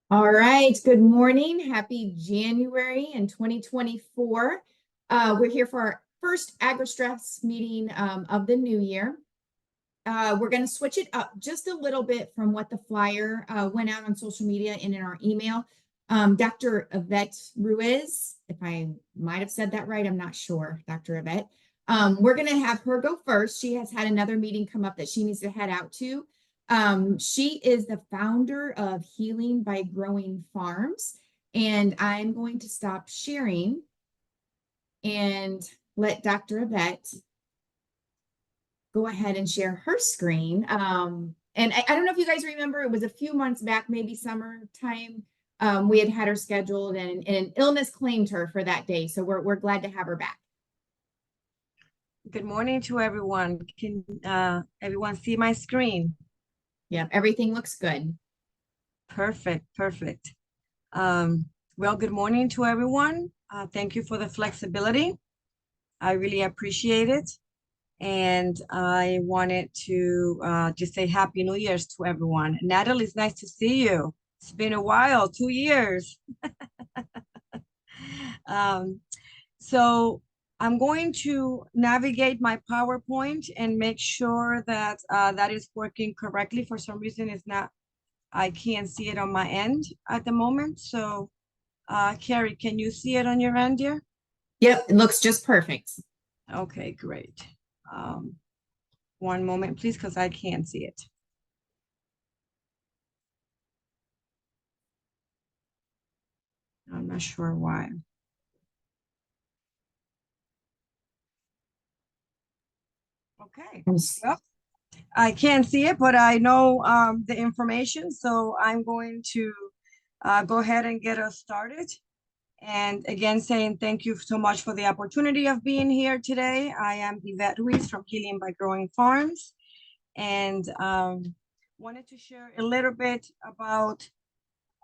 All right. Good morning. Happy January in 2024. We're here for our first AgriStress meeting of the new year. We're going to switch it up just a little bit from what the flyer went out on social media and in our email. Dr. Ivette Ruiz, if I might have said that right, I'm not sure, Dr. Ivette. We're going to have her go first. She has had another meeting come up that she needs to head out to. She is the founder of Healing by Growing Farms, and I'm going to stop sharing and let Dr. Ivette go ahead and share her screen. And I don't know if you guys remember, it was a few months back, maybe summertime. We had her scheduled, and an illness claimed her for that day. So we're glad to have her back. Good morning to everyone. Can everyone see my screen? Yeah, everything looks good. Perfect. Well, good morning to everyone. Thank you for the flexibility. I really appreciate it. And I wanted to just say Happy New Year's to everyone. Natalie, it's nice to see you. It's been a while, 2 years. So I'm going to navigate my PowerPoint and make sure that that is working correctly. For some reason, it's not, I can't see it on my end at the moment. So Carrie, can you see it on your end, dear? Yep, it looks just perfect. Okay, great. One moment, please, because I can't see it. I'm not sure why. Okay. Well, I can't see it, but I know the information, so I'm going to go ahead and get us started. And again, saying thank you so much for the opportunity of being here today. I am Ivette Ruiz from Healing by Growing Farms, and wanted to share a little bit about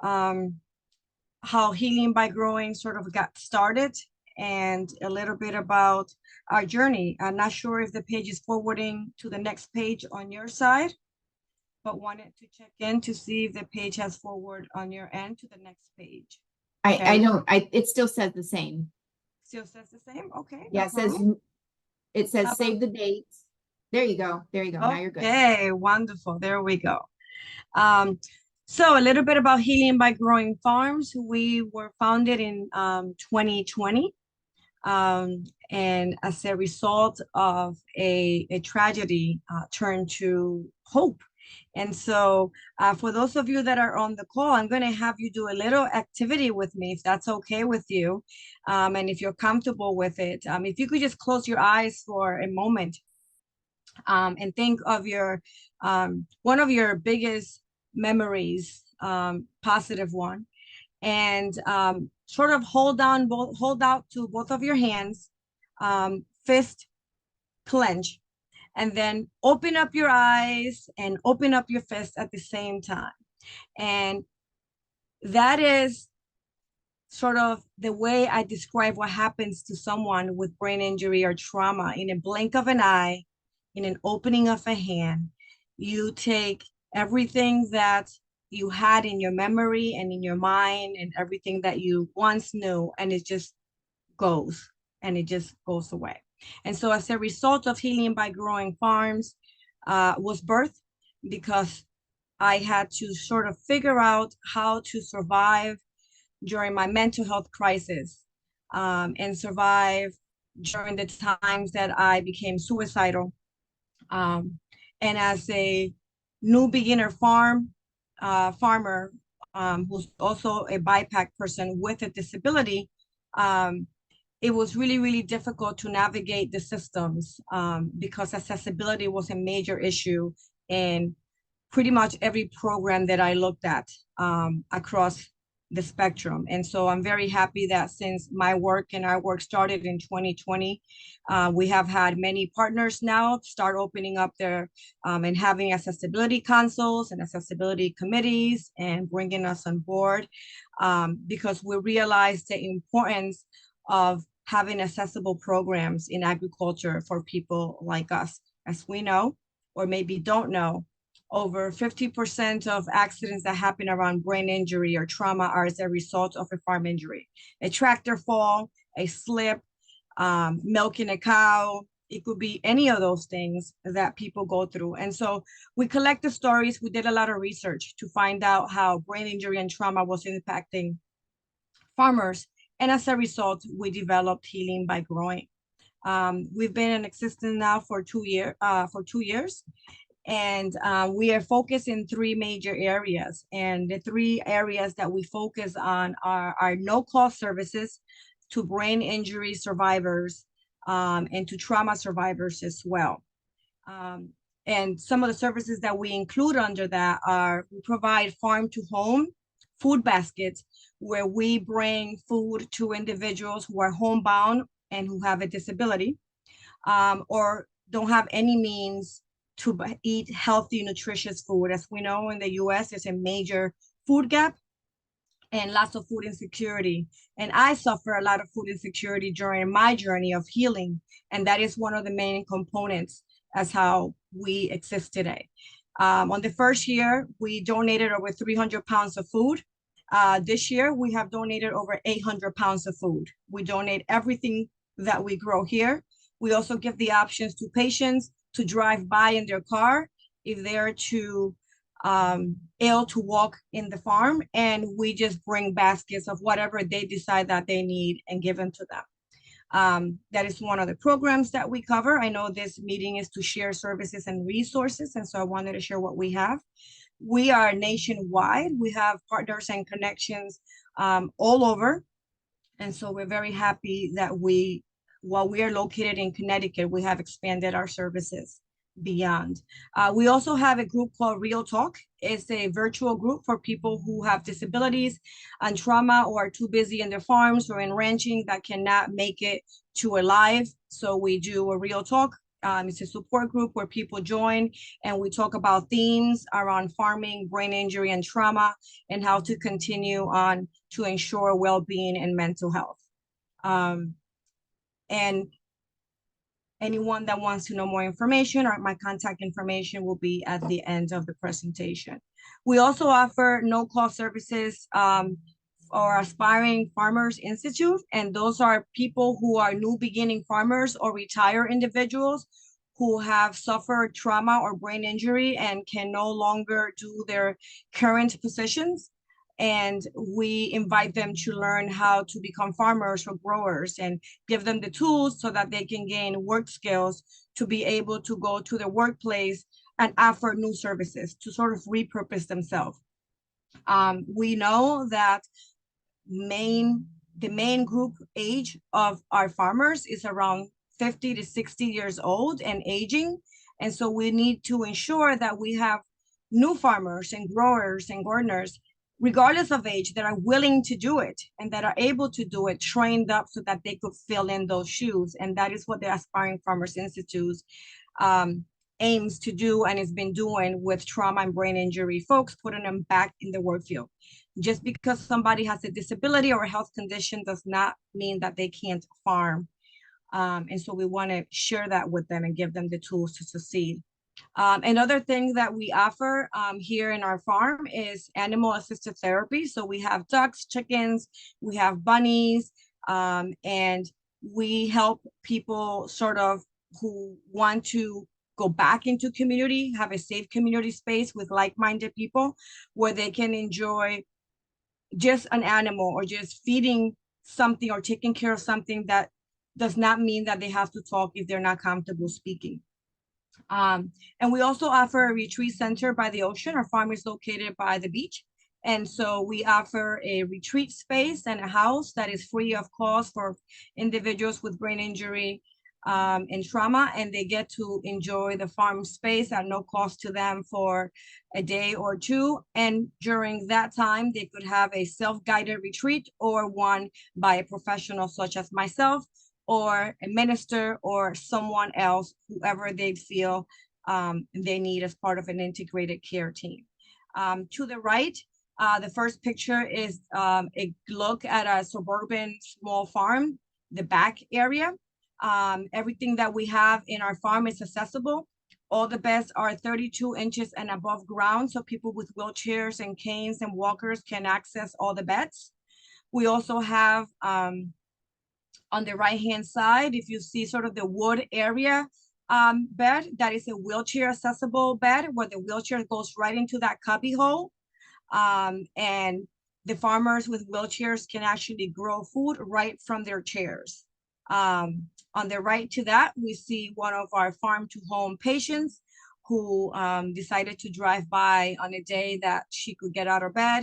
how Healing by Growing sort of got started and a little bit about our journey. I'm not sure if the page is forwarding to the next page on your side, but wanted to check in to see if the page has forward on your end to the next page. I don't, it still says the same. Still says the same? Okay. Yeah, it says save the dates. There you go. There you go. Now you're good. Okay, wonderful. There we go. So a little bit about Healing by Growing Farms. We were founded in 2020. And as a result of a tragedy, turned to hope. And so for those of you that are on the call, I'm going to have you do a little activity with me, if that's okay with you. And if you're comfortable with it, if you could just close your eyes for a moment and think of your one of your biggest memories, positive one, and sort of hold out to both of your hands, fist clench, and then open up your eyes and open up your fist at the same time. And that is sort of the way I describe what happens to someone with brain injury or trauma. In a blink of an eye, in an opening of a hand, you take everything that you had in your memory and in your mind and everything that you once knew, and it just goes away. And so as a result of Healing by Growing Farms was birthed because I had to sort of figure out how to survive during my mental health crisis, and survive during the times that I became suicidal. And as a new beginner farmer, who's also a BIPAC person with a disability, it was really difficult to navigate the systems, because accessibility was a major issue in pretty much every program that I looked at across the spectrum. And so I'm very happy that since my work and our work started in 2020, we have had many partners now start opening up their and having accessibility councils and accessibility committees and bringing us on board, because we realize the importance of having accessible programs in agriculture for people like us. As we know, or maybe don't know, over 50% of accidents that happen around brain injury or trauma are as a result of a farm injury. A tractor fall, a slip, milking a cow. It could be any of those things that people go through. And so we collected stories. We did a lot of research to find out how brain injury and trauma was impacting farmers. And as a result, we developed Healing by Growing. We've been in existence now for 2 years. And we are focused in 3 major areas. And the 3 areas that we focus on are no-cost services to brain injury survivors and to trauma survivors as well. And some of the services that we include under that are we provide farm-to-home food baskets where we bring food to individuals who are homebound and who have a disability or don't have any means to eat healthy, nutritious food. As we know, in the US, there's a major food gap and lots of food insecurity. And I suffer a lot of food insecurity during my journey of healing. And that is one of the main components as how we exist today. On the first year, we donated over 300 pounds of food. This year, we have donated over 800 pounds of food. We donate everything that we grow here. We also give the options to patients to drive by in their car if they're too ill to walk in the farm, and we just bring baskets of whatever they decide that they need and give them to them. That is one of the programs that we cover. I know this meeting is to share services and resources, and so I wanted to share what we have. We are nationwide. We have partners and connections all over, and so we're very happy that while we are located in Connecticut, we have expanded our services beyond. We also have a group called Real Talk. It's a virtual group for people who have disabilities and trauma or are too busy in their farms or in ranching that cannot make it to a live. So we do a Real Talk. It's a support group where people join and we talk about themes around farming, brain injury, and trauma, and how to continue on to ensure well-being and mental health. And anyone that wants to know more information or my contact information will be at the end of the presentation. We also offer no-cost services for Aspiring Farmers Institute, and those are people who are new beginning farmers or retired individuals who have suffered trauma or brain injury and can no longer do their current positions. And we invite them to learn how to become farmers or growers and give them the tools so that they can gain work skills to be able to go to the workplace and offer new services to sort of repurpose themselves. We know that the main group age of our farmers is around 50 to 60 years old and aging. And so we need to ensure that we have new farmers and growers and gardeners, regardless of age, that are willing to do it and that are able to do it, trained up so that they could fill in those shoes. And that is what the Aspiring Farmers Institute aims to do and has been doing with trauma and brain injury folks, putting them back in the work field. Just because somebody has a disability or a health condition does not mean that they can't farm. And so we want to share that with them and give them the tools to succeed. Another thing that we offer here in our farm is animal assisted therapy. So we have ducks, chickens, we have bunnies, and we help people sort of who want to go back into community, have a safe community space with like-minded people where they can enjoy just an animal or just feeding something or taking care of something that does not mean that they have to talk if they're not comfortable speaking. And we also offer a retreat center by the ocean. Our farm is located by the beach. And so we offer a retreat space and a house that is free of cost for individuals with brain injury and trauma. And they get to enjoy the farm space at no cost to them for a day or two. And during that time, they could have a self-guided retreat or one by a professional such as myself, or a minister or someone else, whoever they feel they need as part of an integrated care team. To the right, the first picture is a look at a suburban small farm, the back area. Everything that we have in our farm is accessible. All the beds are 32 inches and above ground, so people with wheelchairs and canes and walkers can access all the beds. We also have on the right-hand side, if you see sort of the wood area bed, that is a wheelchair accessible bed where the wheelchair goes right into that cubby hole. And the farmers with wheelchairs can actually grow food right from their chairs. On the right to that, we see one of our farm to home patients who decided to drive by on a day that she could get out of bed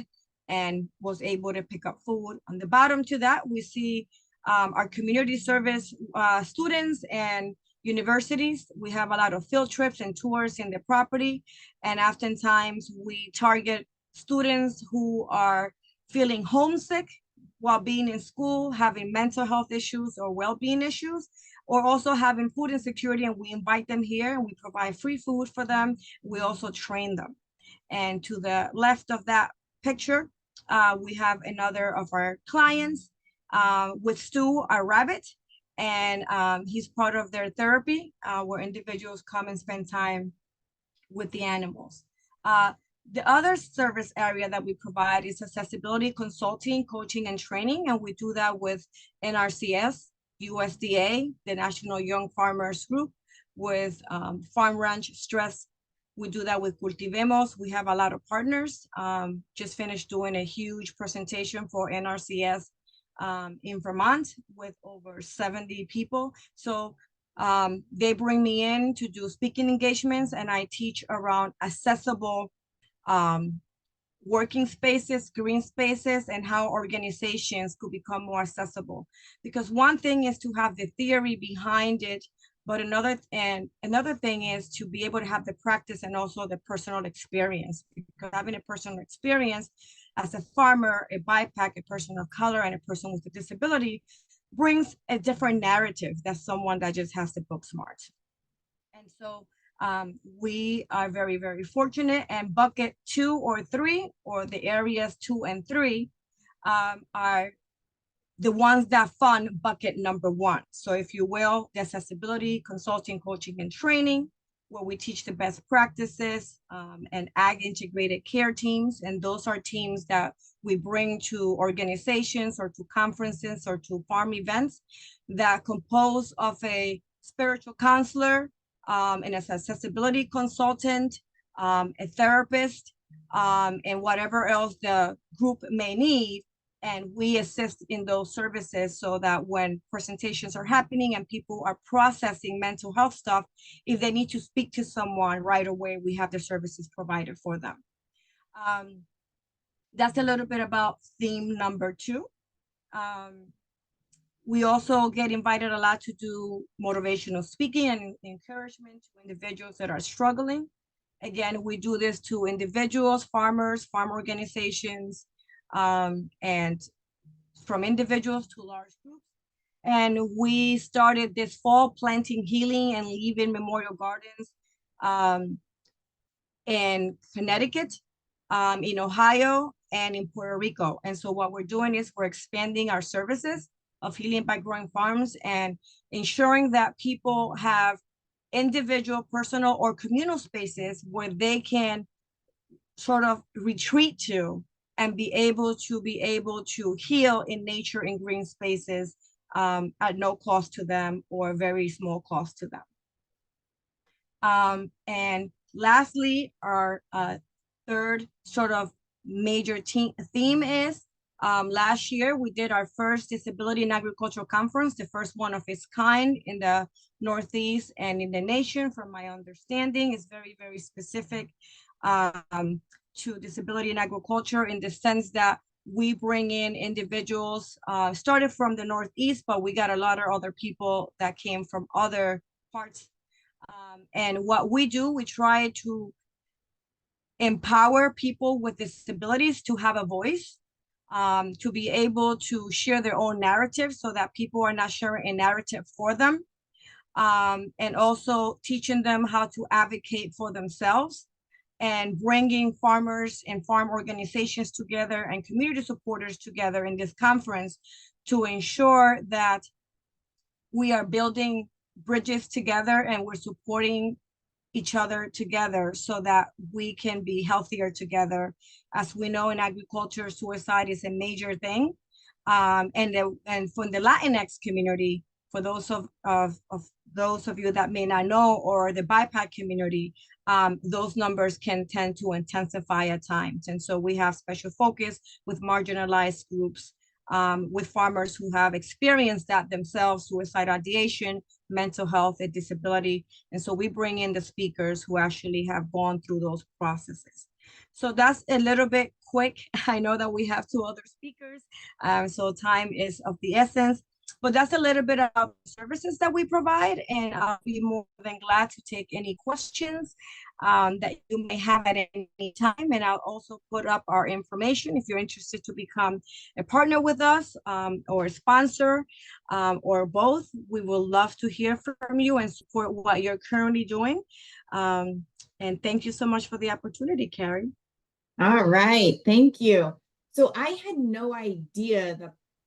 and was able to pick up food. On the bottom to that, we see our community service students and universities. We have a lot of field trips and tours in the property. And oftentimes we target students who are feeling homesick while being in school, having mental health issues or well-being issues, or also having food insecurity, and we invite them here and we provide free food for them. We also train them. And to the left of that picture, we have another of our clients with Stu, our rabbit, and he's part of their therapy where individuals come and spend time with the animals. The other service area that we provide is accessibility consulting, coaching, and training, and we do that with NRCS, USDA, the National Young Farmers Group, with Farm Ranch Stress. We do that with Cultivemos. We have a lot of partners. Just finished doing a huge presentation for NRCS in Vermont with over 70 people. So they bring me in to do speaking engagements, and I teach around accessible working spaces, green spaces, and how organizations could become more accessible. Because one thing is to have the theory behind it, but another thing is to be able to have the practice and also the personal experience. Because having a personal experience as a farmer, a BIPOC, a person of color, and a person with a disability brings a different narrative than someone that just has the book smarts. And so we are very, very fortunate, and bucket 2 or 3, or the areas 2 and 3 are the ones that fund bucket number 1. So if you will, the accessibility, consulting, coaching, and training, where we teach the best practices and ag integrated care teams. And those are teams that we bring to organizations or to conferences or to farm events that compose of a spiritual counselor, an accessibility consultant, a therapist, and whatever else the group may need. And we assist in those services so that when presentations are happening and people are processing mental health stuff, if they need to speak to someone right away, we have the services provided for them. That's a little bit about theme number 2. We also get invited a lot to do motivational speaking and encouragement to individuals that are struggling. Again, we do this to individuals, farmers, farm organizations, and from individuals to large groups. And we started this fall planting healing and leaving memorial gardens in Connecticut, in Ohio, and in Puerto Rico. And so what we're doing is we're expanding our services of healing by growing farms and ensuring that people have individual, personal, or communal spaces where they can sort of retreat to and be able to heal in nature in green spaces at no cost to them or very small cost to them. And lastly, our third sort of major theme is last year we did our first Disability in Agricultural Conference, the first one of its kind in the Northeast and in the nation. From my understanding, is very, very specific to disability in agriculture, in the sense that we bring in individuals started from the Northeast, but we got a lot of other people that came from other parts. And what we do, we try to empower people with disabilities to have a voice, to be able to share their own narrative so that people are not sharing a narrative for them, and also teaching them how to advocate for themselves, and bringing farmers and farm organizations together and community supporters together in this conference to ensure that we are building bridges together and we're supporting each other together so that we can be healthier together. As we know, in agriculture, suicide is a major thing. And from the Latinx community, for those of those of you that may not know, or the BIPOC community, those numbers can tend to intensify at times. And so we have special focus with marginalized groups, with farmers who have experienced that themselves, suicide ideation, mental health, and disability. And so we bring in the speakers who actually have gone through those processes. So that's a little bit quick. I know that we have two other speakers, so time is of the essence. But that's a little bit about the services that we provide, and I'll be more than glad to take any questions that you may have at any time. And I'll also put up our information if you're interested to become a partner with us, or a sponsor, or both. We will love to hear from you and support what you're currently doing. And thank you so much for the opportunity, Carrie. All right, thank you. So I had no idea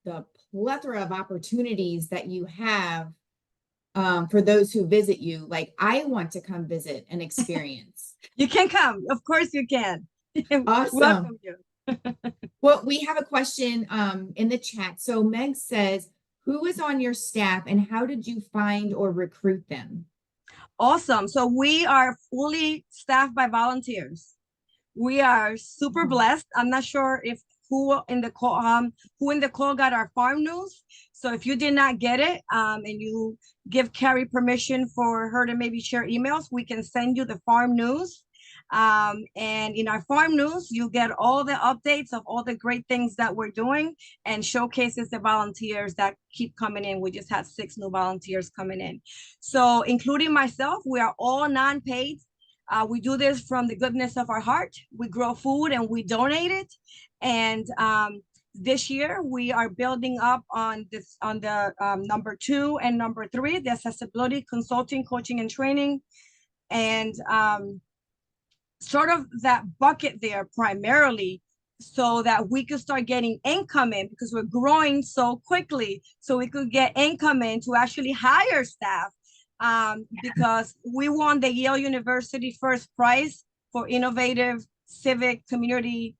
the plethora of opportunities that you have for those who visit you. Like, I want to come visit and experience. You can come. Of course you can. Awesome. Welcome you. Well, we have a question in the chat. So Meg says, who is on your staff and how did you find or recruit them? Awesome. So we are fully staffed by volunteers. We are super blessed. I'm not sure if who in the call got our farm news. So if you did not get it, and you give Carrie permission for her to maybe share emails, we can send you the farm news. And in our farm news, you get all the updates of all the great things that we're doing, and showcases the volunteers that keep coming in. We just had 6 new volunteers coming in. So including myself, we are all non-paid. We do this from the goodness of our heart. We grow food and we donate it. And this year we are building up on the number 2 and number 3, the accessibility consulting, coaching, and training. And sort of that bucket there primarily, so that we could start getting income in, because we're growing so quickly. So we could get income in to actually hire staff. Because we won the Yale University first prize for innovative civic community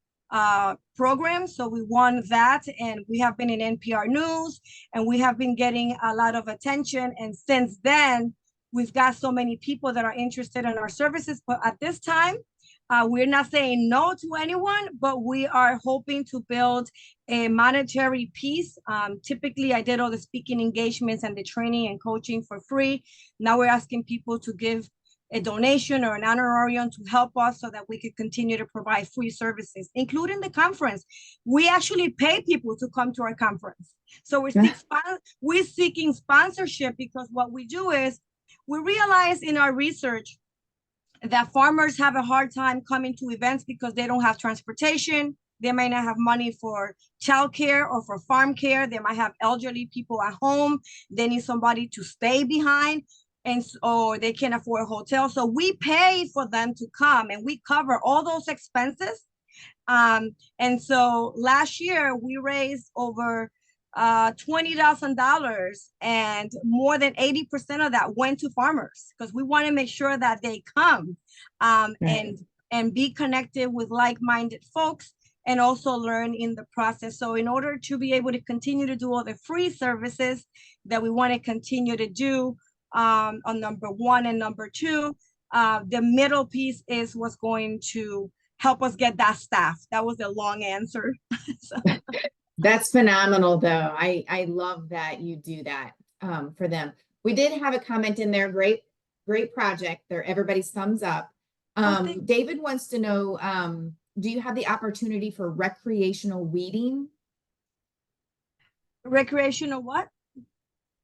programs. So we won that, and we have been in NPR News, and we have been getting a lot of attention. And since then, we've got so many people that are interested in our services. But at this time, we're not saying no to anyone, but we are hoping to build a monetary piece. Typically, I did all the speaking engagements and the training and coaching for free. Now we're asking people to give a donation or an honorarium to help us so that we could continue to provide free services, including the conference. We actually pay people to come to our conference. So we're seeking sponsorship, because what we do is we realize in our research that farmers have a hard time coming to events because they don't have transportation. They may not have money for childcare or for farm care. They might have elderly people at home. They need somebody to stay behind, or they can't afford a hotel. So we pay for them to come, and we cover all those expenses. And so last year we raised over $20,000, and more than 80% of that went to farmers, because we want to make sure that they come and be connected with like-minded folks, and also learn in the process. So in order to be able to continue to do all the free services that we want to continue to do on number 1 and number 2, the middle piece is what's going to help us get that staff. That was a long answer. So. That's phenomenal, though. I love that you do that for them. We did have a comment in there. Great project there. Everybody's thumbs up. David wants to know, do you have the opportunity for recreational weeding? Recreational what?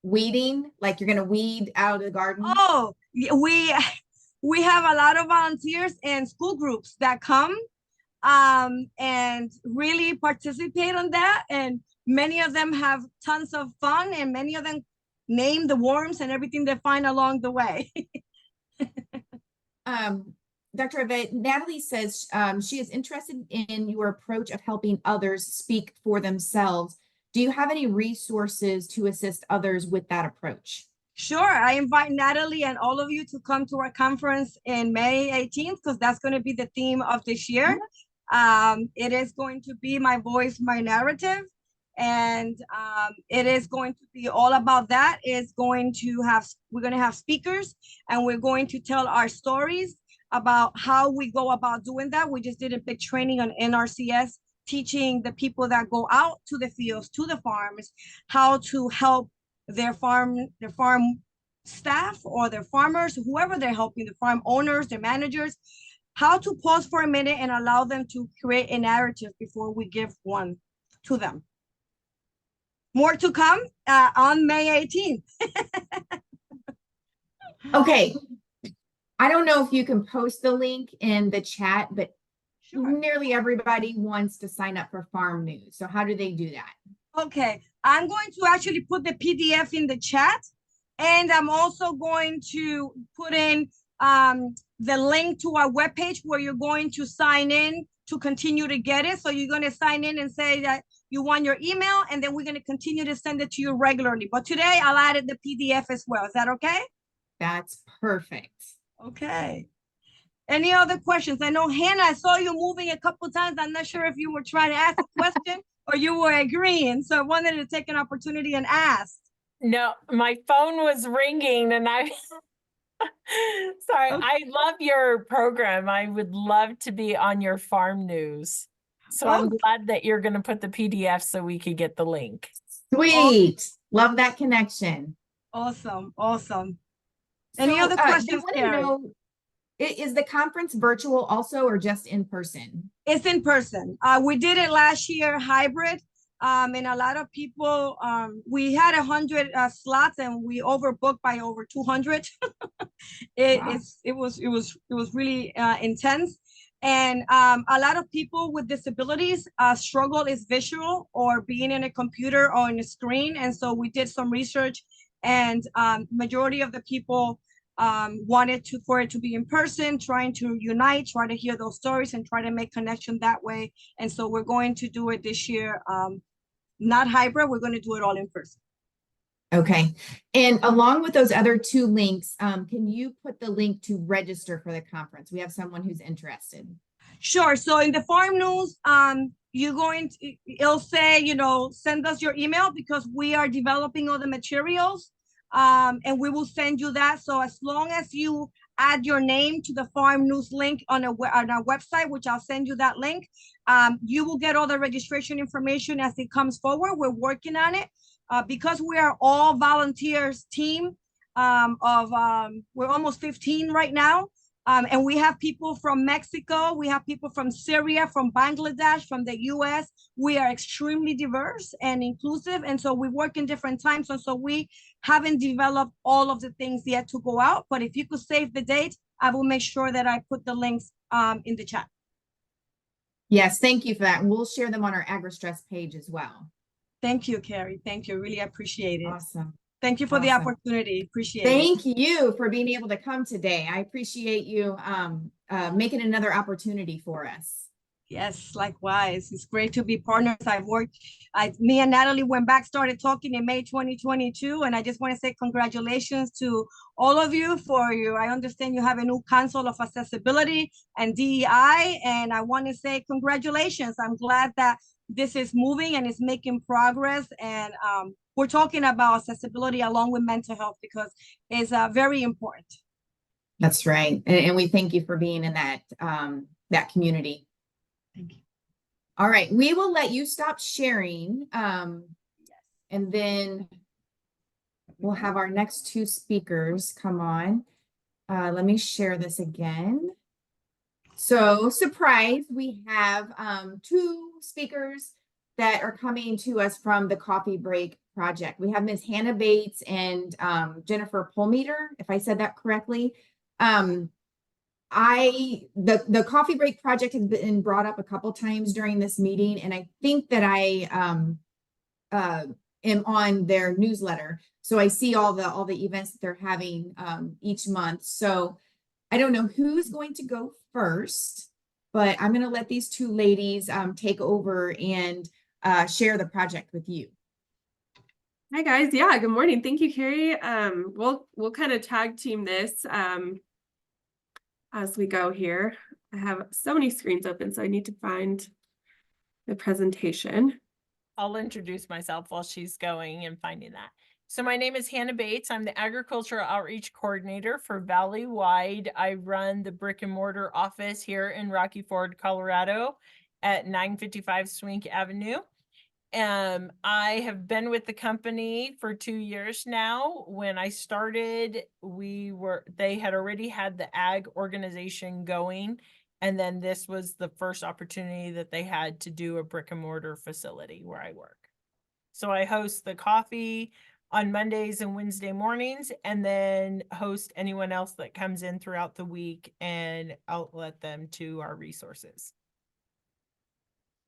Weeding, like you're going to weed out of the garden? Oh, we have a lot of volunteers and school groups that come and really participate on that. And many of them have tons of fun, and many of them name the worms and everything they find along the way. Dr. Ivette, Natalie says she is interested in your approach of helping others speak for themselves. Do you have any resources to assist others with that approach? Sure. I invite Natalie and all of you to come to our conference in May 18th, because that's going to be the theme of this year. It is going to be My Voice, My Narrative. And it is going to be all about that. We're going to have speakers, and we're going to tell our stories about how we go about doing that. We just did a big training on NRCS, teaching the people that go out to the fields, to the farms, how to help their farm staff or their farmers, whoever they're helping, the farm owners, the managers, how to pause for a minute and allow them to create a narrative before we give one to them. More to come on May 18th. Okay. I don't know if you can post the link in the chat, but Sure. nearly everybody wants to sign up for farm news. So how do they do that? Okay, I'm going to actually put the PDF in the chat, and I'm also going to put in the link to our webpage where you're going to sign in to continue to get it. So you're going to sign in and say that you want your email, and then we're going to continue to send it to you regularly. But today I'll add the PDF as well. Is that okay? That's perfect. Okay. Any other questions? I know, Hannah, I saw you moving a couple times. I'm not sure if you were trying to ask a question or you were agreeing. So I wanted to take an opportunity and ask. No, my phone was ringing and I sorry, Okay. I love your program. I would love to be on your farm news. So I'm glad that you're going to put the PDF so we could get the link. Sweet. Love that connection. Awesome. Awesome. Any So, other questions, they want to Carrie? know, is the conference virtual also or just in person? It's in person. We did it last year, hybrid. And a lot of people, we had 100 slots, and we overbooked by over 200. It was really intense. And a lot of people with disabilities struggle is visual or being in a computer or on a screen. And so we did some research, and majority of the people wanted for it to be in person, trying to unite, try to hear those stories and try to make connection that way. And so we're going to do it this year, not hybrid, we're going to do it all in person. Okay. And along with those other two links, can you put the link to register for the conference? We have someone who's interested. Sure. So in the farm news, it'll say, send us your email, because we are developing all the materials, and we will send you that. So as long as you add your name to the farm news link on our website, which I'll send you that link, you will get all the registration information as it comes forward. We're working on it. Because we are all volunteers team we're almost 15 right now. And we have people from Mexico, we have people from Syria, from Bangladesh, from the US. We are extremely diverse and inclusive. And so we work in different time zones. So we haven't developed all of the things yet to go out. But if you could save the date, I will make sure that I put the links in the chat. Yes, thank you for that. And we'll share them on our AgriStress page as well. Thank you, Carrie. Thank you. Really appreciate it. Awesome. Thank you for the opportunity. Appreciate it. Thank you for being able to come today. I appreciate you making another opportunity for us. Yes, likewise. It's great to be partners. Me and Natalie went back, started talking in May 2022, and I just want to say congratulations to all of you I understand you have a new Council of Accessibility and DEI, and I want to say congratulations. I'm glad that this is moving and is making progress, and we're talking about accessibility along with mental health, because it's very important. That's right. And we thank you for being in that community. Thank you. All right, we will let you stop sharing, and then we'll have our next two speakers come on. Let me share this again. So, surprise, we have two speakers that are coming to us from the Coffee Break Project. We have Ms. Hanna Bates and Jennifer Pollmiller, if I said that correctly. The Coffee Break Project has been brought up a couple times during this meeting, and I think that I am on their newsletter, so I see all the events that they're having each month. So I don't know who's going to go first, but I'm going to let these two ladies take over and share the project with you. Hi guys. Yeah, good morning. Thank you, Carrie. We'll kind of tag team this as we go here. I have so many screens open, so I need to find the presentation. I'll introduce myself while she's going and finding that. So my name is Hanna Bates. I'm the Agricultural Outreach Coordinator for Valley-wide. I run the brick and mortar office here in Rocky Ford, Colorado at 955 Swink Avenue. I have been with the company for 2 years now. When I started, they had already had the ag organization going. And then this was the first opportunity that they had to do a brick and mortar facility where I work. So I host the coffee on Mondays and Wednesday mornings, and then host anyone else that comes in throughout the week and outlet them to our resources.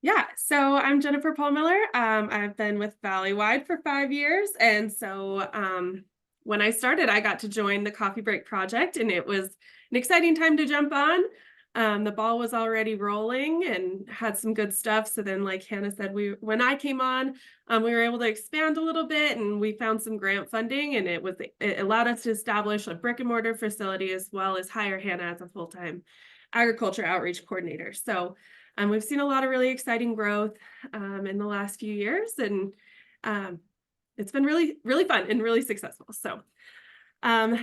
Yeah, so I'm Jennifer Pollmiller. I've been with Valley-wide for 5 years. And so when I started, I got to join the Coffee Break Project, and it was an exciting time to jump on. The ball was already rolling and had some good stuff. So then, like Hannah said, when I came on, we were able to expand a little bit, and we found some grant funding, and it allowed us to establish a brick and mortar facility as well as hire Hanna as a full-time agriculture outreach coordinator. So we've seen a lot of really exciting growth in the last few years, and it's been really, really fun and really successful. So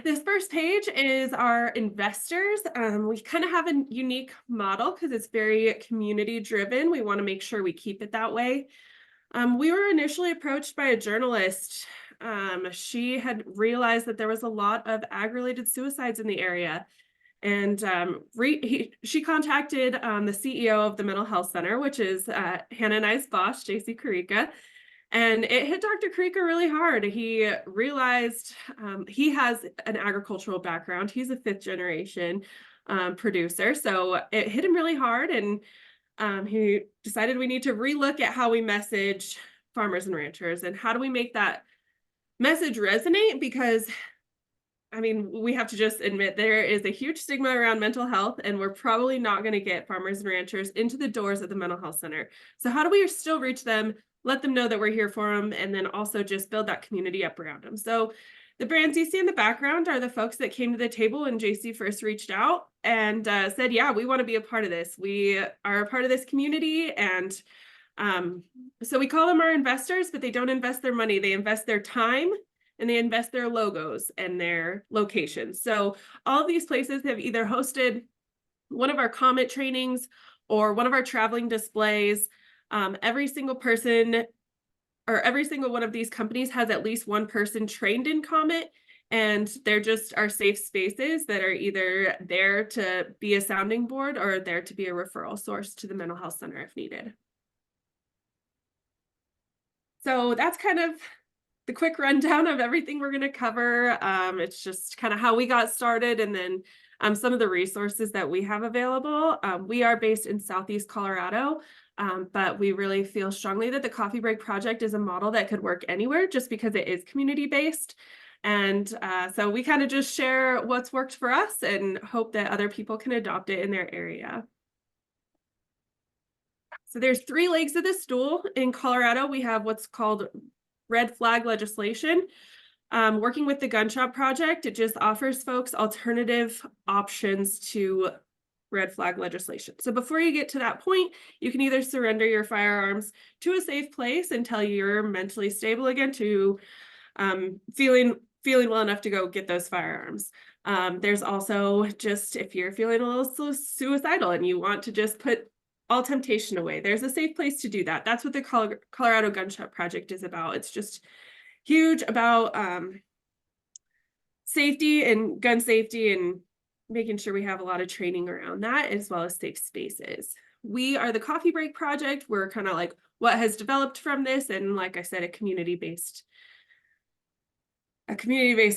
this first page is our investors. We kind of have a unique model because it's very community driven. We want to make sure we keep it that way. We were initially approached by a journalist. She had realized that there was a lot of ag-related suicides in the area. And she contacted the CEO of the Mental Health Center, which is Hanna and I's boss, JC Carica. And it hit Dr. Carica really hard. He realized he has an agricultural background. He's a 5th generation producer. So it hit him really hard. And he decided we need to relook at how we message farmers and ranchers, and how do we make that message resonate? Because I mean, we have to just admit there is a huge stigma around mental health, and we're probably not going to get farmers and ranchers into the doors of the mental health center. So how do we still reach them, let them know that we're here for them, and then also just build that community up around them? So the brands you see in the background are the folks that came to the table when JC first reached out and said, yeah, we want to be a part of this. We are a part of this community. And so we call them our investors, but they don't invest their money. They invest their time, and they invest their logos and their locations. So all of these places have either hosted one of our Comet trainings or one of our traveling displays. Every single person or every single one of these companies has at least one person trained in Comet, and they're just our safe spaces that are either there to be a sounding board or there to be a referral source to the mental health center if needed. So that's kind of the quick rundown of everything we're going to cover. It's just kind of how we got started, and then some of the resources that we have available. We are based in Southeast Colorado, but we really feel strongly that the Coffee Break Project is a model that could work anywhere just because it is community-based. And so we kind of just share what's worked for us and hope that other people can adopt it in their area. So there's 3 legs of the stool. In Colorado, we have what's called red flag legislation. Working with the Gun Shop Project, it just offers folks alternative options to red flag legislation. So before you get to that point, you can either surrender your firearms to a safe place until you're mentally stable again, to feeling well enough to go get those firearms. There's also just if you're feeling a little suicidal and you want to just put all temptation away, there's a safe place to do that. That's what the Colorado Gun Shop Project is about. It's just huge about safety and gun safety, and making sure we have a lot of training around that, as well as safe spaces. We are the Coffee Break Project. We're kind of like what has developed from this, and like I said, a community-based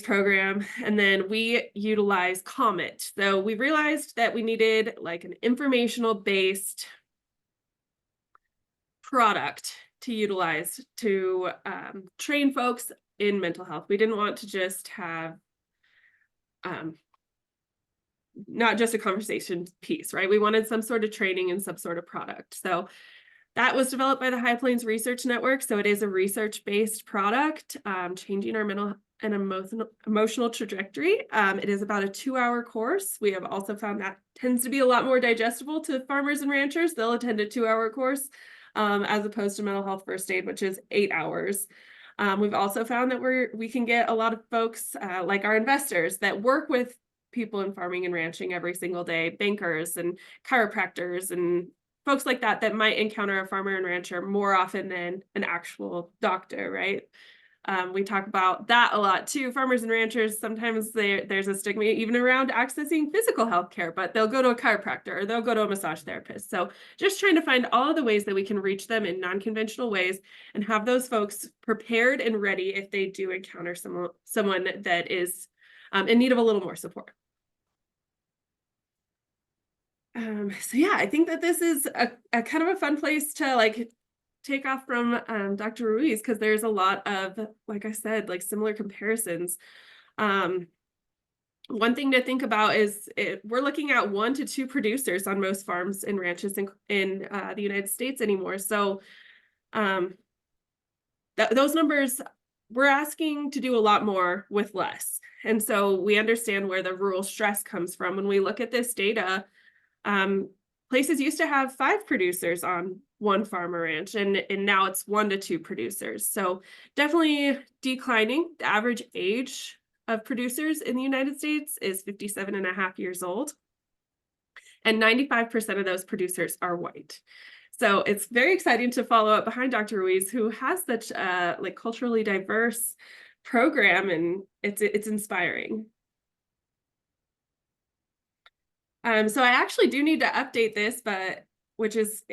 program. And then we utilize Comet. So we realized that we needed like an informational based product to utilize to train folks in mental health. We didn't want to just have not just a conversation piece, right? We wanted some sort of training and some sort of product. So That was developed by the High Plains Research Network, so it is a research-based product, changing our mental and emotional trajectory. It is about a 2-hour course. We have also found that tends to be a lot more digestible to farmers and ranchers. They'll attend a 2-hour course, as opposed to mental health first aid, which is 8 hours. We've also found that we can get a lot of folks, like our investors, that work with people in farming and ranching every single day, bankers and chiropractors and folks like that that might encounter a farmer and rancher more often than an actual doctor, right? We talk about that a lot too. Farmers and ranchers, sometimes there's a stigma even around accessing physical health care, but they'll go to a chiropractor or they'll go to a massage therapist. So just trying to find all of the ways that we can reach them in non-conventional ways and have those folks prepared and ready if they do encounter someone that is in need of a little more support. So yeah, I think that this is a kind of a fun place to like take off from Dr. Ruiz, because there's a lot of, like I said, like similar comparisons. One thing to think about is we're looking at 1 to 2 producers on most farms and ranches in the United States anymore. So those numbers, we're asking to do a lot more with less. And so we understand where the rural stress comes from. When we look at this data, places used to have 5 producers on one farm or ranch, and now it's 1 to 2 producers. So definitely declining. The average age of producers in the United States is 57.5 years old, and 95% of those producers are white. So it's very exciting to follow up behind Dr. Ruiz, who has such a like culturally diverse program, and it's inspiring. So I actually do need to update this, but which is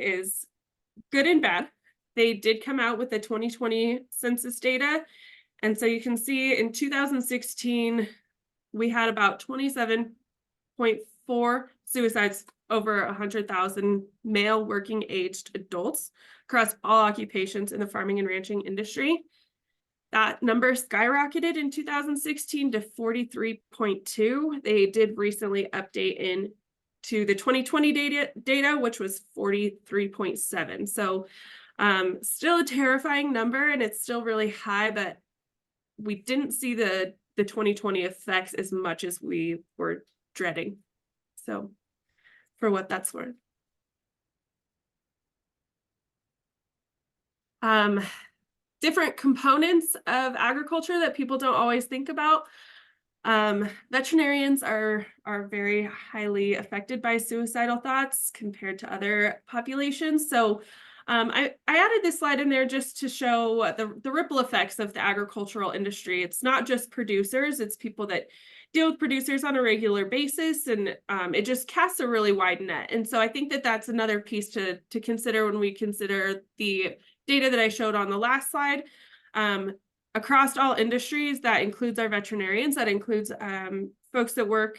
good and bad. They did come out with the 2020 census data. And so you can see in 2016, we had about 27.4 suicides over 100,000 male working aged adults across all occupations in the farming and ranching industry. That number skyrocketed in 2016 to 43.2. They did recently update to the 2020 data, which was 43.7. So still a terrifying number, and it's still really high, but we didn't see the 2020 effects as much as we were dreading. So for what that's worth. Different components of agriculture that people don't always think about. Veterinarians are very highly affected by suicidal thoughts compared to other populations. So I added this slide in there just to show the ripple effects of the agricultural industry. It's not just producers, it's people that deal with producers on a regular basis, and it just casts a really wide net. And so I think that that's another piece to consider when we consider the data that I showed on the last slide. Across all industries, that includes our veterinarians, that includes folks that work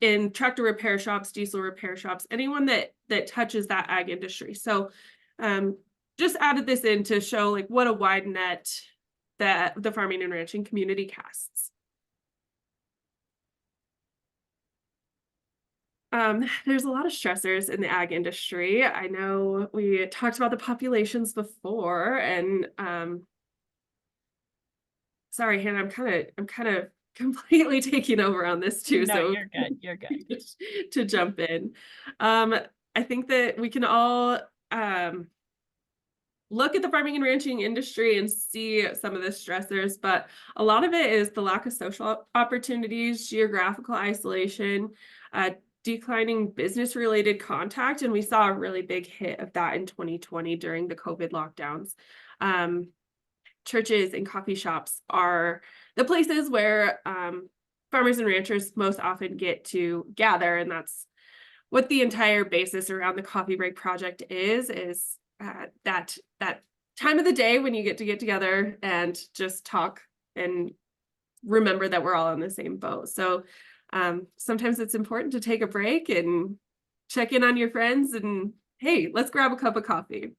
in tractor repair shops, diesel repair shops, anyone that touches that ag industry. So just added this in to show like what a wide net that the farming and ranching community casts. There's a lot of stressors in the ag industry. I know we talked about the populations before, and sorry, Hannah, I'm kind of completely taking over on this too. No, so you're good. You're good. To jump in. I think that we can all look at the farming and ranching industry and see some of the stressors, but a lot of it is the lack of social opportunities, geographical isolation, declining business-related contact, and we saw a really big hit of that in 2020 during the COVID lockdowns. Churches and coffee shops are the places where farmers and ranchers most often get to gather, and that's what the entire basis around the Coffee Break Project is that time of the day when you get together and just talk and remember that we're all on the same boat. So sometimes it's important to take a break and check in on your friends and, hey, let's grab a cup of coffee.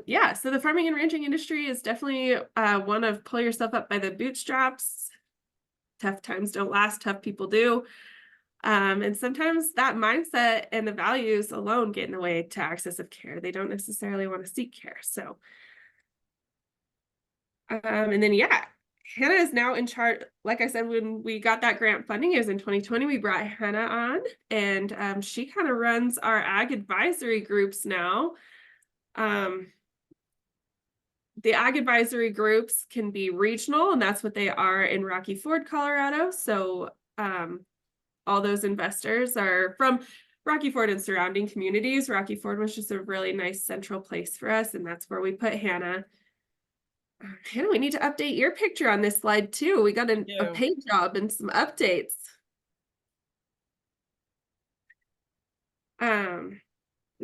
Yeah, so the farming and ranching industry is definitely one of pull yourself up by the bootstraps. Tough times don't last, tough people do. And sometimes that mindset and the values alone get in the way to access of care. They don't necessarily want to seek care. So, and then, yeah, Hanna is now in charge. Like I said, when we got that grant funding, it was in 2020, we brought Hanna on, and she kind of runs our ag advisory groups now. The ag advisory groups can be regional, and that's what they are in Rocky Ford, Colorado. So all those investors are from Rocky Ford and surrounding communities. Rocky Ford was just a really nice central place for us, and that's where we put Hanna. Hanna, we need to update your picture on this slide too. We got a paint job and some updates.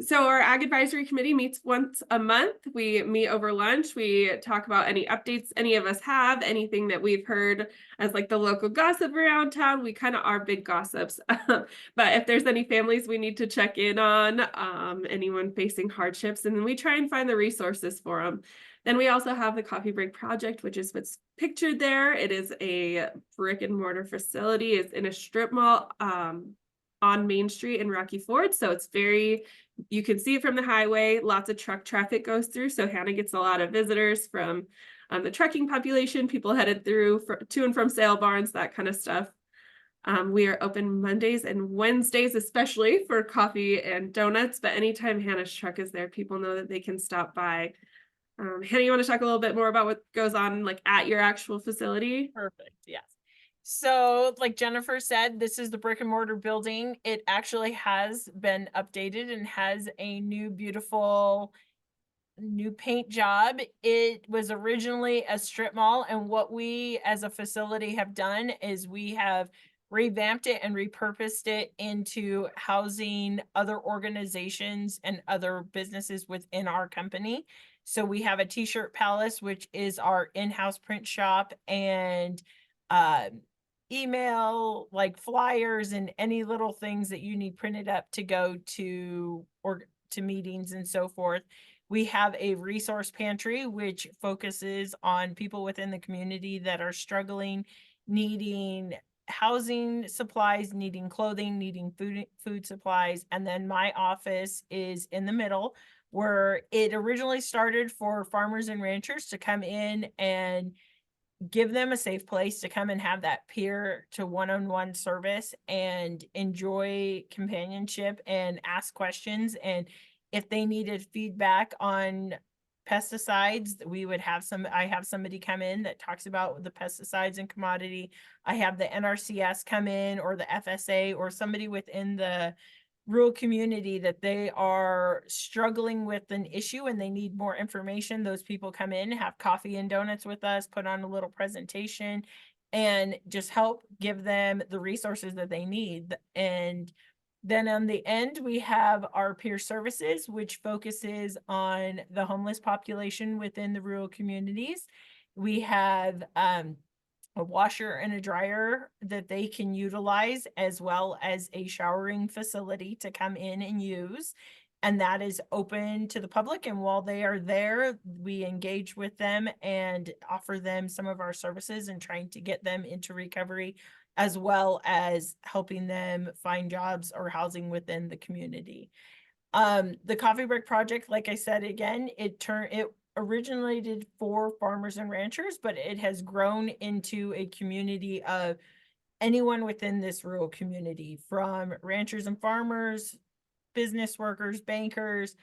So our Ag Advisory Committee meets once a month. We meet over lunch. We talk about any updates any of us have, anything that we've heard as like the local gossip around town. We kind of are big gossips. But if there's any families we need to check in on, anyone facing hardships, and then we try and find the resources for them. Then we also have the Coffee Break Project, which is what's pictured there. It is a brick and mortar facility. It's in a strip mall on Main Street in Rocky Ford. So it's you can see it from the highway. Lots of truck traffic goes through. So Hanna gets a lot of visitors from the trucking population, people headed through to and from sale barns, that kind of stuff. We are open Mondays and Wednesdays, especially for coffee and donuts. But anytime Hanna's truck is there, people know that they can stop by. Hanna, you want to talk a little bit more about what goes on like at your actual facility? Perfect. Yes. So like Jennifer said, this is the brick and mortar building. It actually has been updated and has a new beautiful new paint job. It was originally a strip mall, and what we as a facility have done is we have revamped it and repurposed it into housing other organizations and other businesses within our company. So we have a t-shirt palace, which is our in-house print shop, and email like flyers and any little things that you need printed up to go to or to meetings and so forth. We have a resource pantry, which focuses on people within the community that are struggling, needing housing supplies, needing clothing, needing food supplies. And then my office is in the middle, where it originally started for farmers and ranchers to come in and give them a safe place to come and have that peer to one-on-one service and enjoy companionship and ask questions. And if they needed feedback on pesticides, we would have I have somebody come in that talks about the pesticides and commodity. I have the NRCS come in, or the FSA, or somebody within the rural community that they are struggling with an issue and they need more information. Those people come in, have coffee and donuts with us, put on a little presentation, and just help give them the resources that they need. And then on the end, we have our peer services, which focuses on the homeless population within the rural communities. We have a washer and a dryer that they can utilize, as well as a showering facility to come in and use. And that is open to the public. And while they are there, we engage with them and offer them some of our services and trying to get them into recovery, as well as helping them find jobs or housing within the community. The Coffee Break Project, like I said, again, it originated for farmers and ranchers, but it has grown into a community of anyone within this rural community, from ranchers and farmers, business workers, bankers.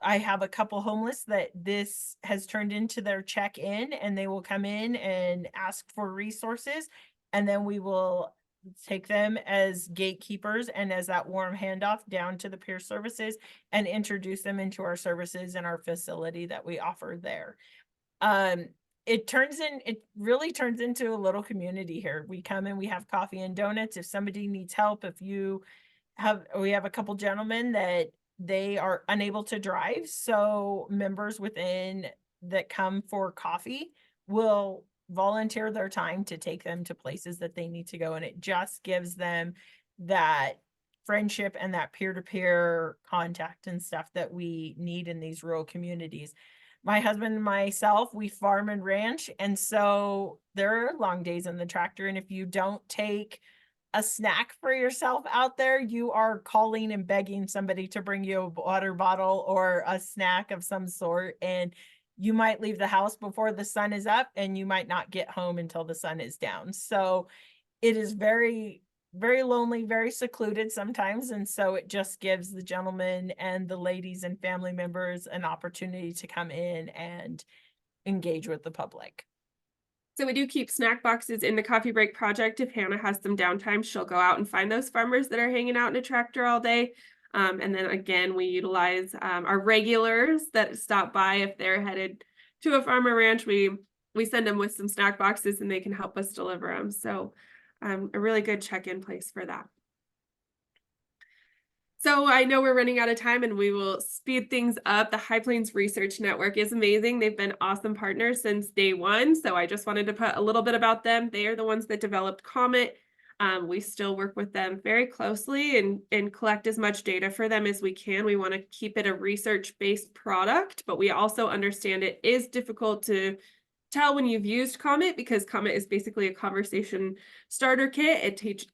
I have a couple homeless that this has turned into their check-in, and they will come in and ask for resources, and then we will take them as gatekeepers and as that warm handoff down to the peer services and introduce them into our services in our facility that we offer there. It really turns into a little community here. We come in, we have coffee and donuts. If somebody needs help, we have a couple gentlemen that they are unable to drive. So members within that come for coffee will volunteer their time to take them to places that they need to go. And it just gives them that friendship and that peer-to-peer contact and stuff that we need in these rural communities. My husband and myself, we farm and ranch. And so there are long days in the tractor. And if you don't take a snack for yourself out there, you are calling and begging somebody to bring you a water bottle or a snack of some sort. And you might leave the house before the sun is up and you might not get home until the sun is down. So it is very, very lonely, very secluded sometimes. And so it just gives the gentlemen and the ladies and family members an opportunity to come in and engage with the public. So we do keep snack boxes in the coffee break project. If Hannah has some downtime, she'll go out and find those farmers that are hanging out in a tractor all day. And then again, we utilize our regulars that stop by. If they're headed to a farmer ranch, we send them with some snack boxes and they can help us deliver them. So a really good check-in place for that. So I know we're running out of time and we will speed things up. The High Plains Research Network is amazing. They've been awesome partners since day one. So I just wanted to put a little bit about them. They are the ones that developed Comet. We still work with them very closely and collect as much data for them as we can. We want to keep it a research-based product, but we also understand it is difficult to tell when you've used Comet because Comet is basically a conversation starter kit. It